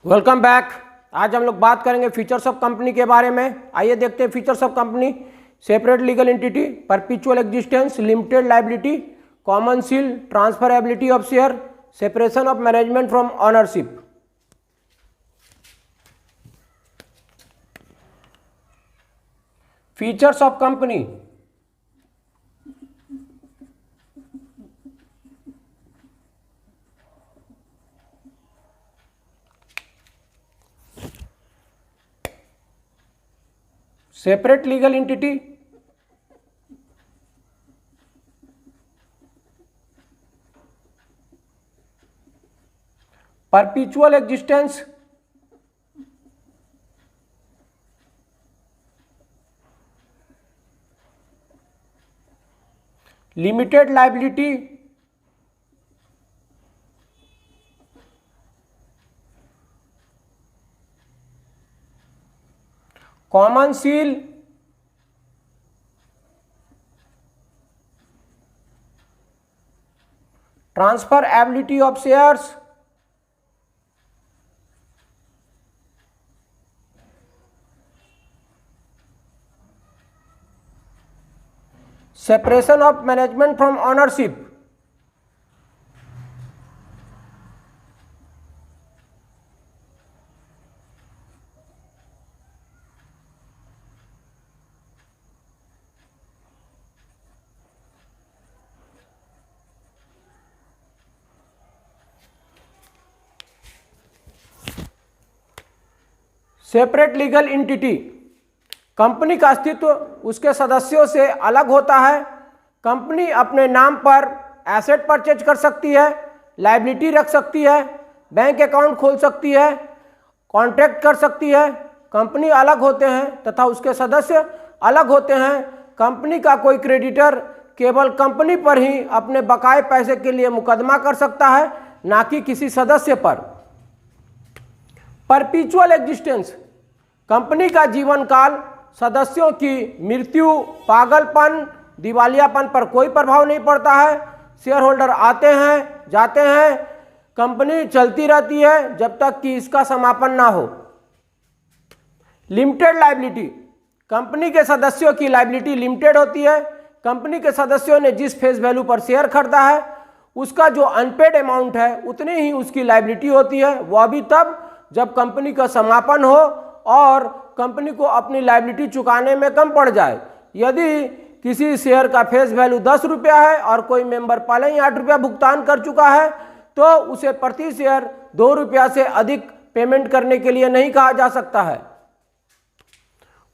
Welcome back. आज हम लोग बात करेंगे फीचर्स ऑफ कंपनी के बारे में। आइए देखते हैं features of company. Separate legal entity, perpetual existence, limited liability, common seal, transferability of share, separation of management from ownership. Features of company. Separate legal entity, perpetual existence, limited liability, common seal, transferability of shares, separation of management from ownership. Separate legal entity, company का अस्तित्व उसके सदस्यों से अलग होता है। Company अपने नाम पर एसेट परचेज कर सकती है, लायबिलिटी रख सकती है, बैंक अकाउंट खोल सकती है, कॉन्ट्रैक्ट कर सकती है। कंपनी अलग होते हैं तथा उसके सदस्य अलग होते हैं। कंपनी का कोई क्रेडिटर केवल कंपनी पर ही अपने बकाए पैसे के लिए मुकदमा कर सकता है, ना कि किसी सदस्य पर। परपेचुअल एग्जिस्टेंस, कंपनी का जीवन काल सदस्यों की मृत्यु, पागलपन, दिवालियापन पर कोई प्रभाव नहीं पड़ता है। शेयर होल्डर आते हैं जाते हैं, कंपनी चलती रहती है जब तक कि इसका समापन ना हो। लिमिटेड लायबिलिटी, कंपनी के सदस्यों की लायबिलिटी लिमिटेड होती है। कंपनी के सदस्यों ने जिस फेस वैल्यू पर शेयर खरीदा है उसका जो अनपेड अमाउंट है उतनी ही उसकी लायबिलिटी होती है, वह भी तब जब कंपनी का समापन हो और कंपनी को अपनी लायबिलिटी चुकाने में कम पड़ जाए। यदि किसी शेयर का फेस वैल्यू 10 रुपया है और कोई मेंबर पहले ही 8 रुपया भुगतान कर चुका है तो उसे प्रति शेयर 2 रुपया से अधिक पेमेंट करने के लिए नहीं कहा जा सकता है।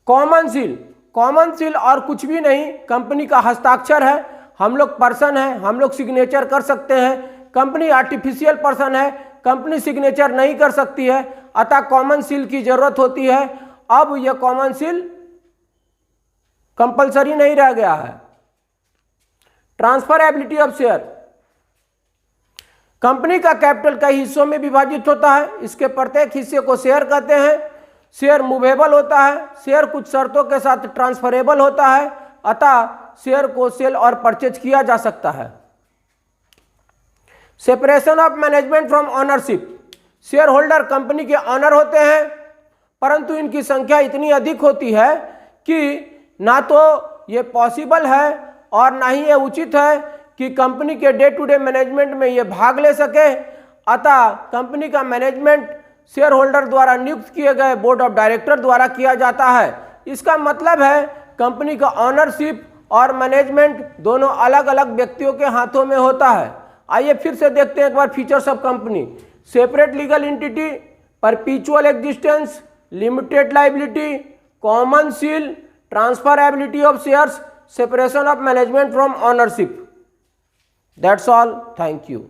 कॉमन सील, कॉमन सील और कुछ भी नहीं, कंपनी का हस्ताक्षर है। हम लोग पर्सन हैं, हम लोग सिग्नेचर कर सकते हैं। कंपनी आर्टिफिशियल पर्सन है, कंपनी सिग्नेचर नहीं कर सकती है, अतः कॉमन सील की जरूरत होती है। अब यह कॉमन सील कंपलसरी नहीं रह गया है। ट्रांसफरेबिलिटी ऑफ शेयर, कंपनी का कैपिटल कई हिस्सों में विभाजित होता है। इसके प्रत्येक हिस्से को शेयर कहते हैं। शेयर मूवेबल होता है, शेयर कुछ शर्तों के साथ ट्रांसफरेबल होता है, अतः शेयर को सेल और परचेज किया जा सकता है। Separation of management from ownership, share holder company के ऑनर होते हैं परंतु इनकी संख्या इतनी अधिक होती है कि ना तो ये पॉसिबल है और ना ही ये उचित है कि कंपनी के डे टू डे मैनेजमेंट में ये भाग ले सके। अतः कंपनी का मैनेजमेंट शेयर होल्डर द्वारा नियुक्त किए गए बोर्ड ऑफ डायरेक्टर द्वारा किया जाता है। इसका मतलब है कंपनी का ऑनरशिप और मैनेजमेंट दोनों अलग अलग व्यक्तियों के हाथों में होता है। आइए फिर से देखते हैं एक बार features of company. Separate legal entity, perpetual existence, limited liability, common seal, transferability of shares, separation of management from ownership. That's all. Thank you.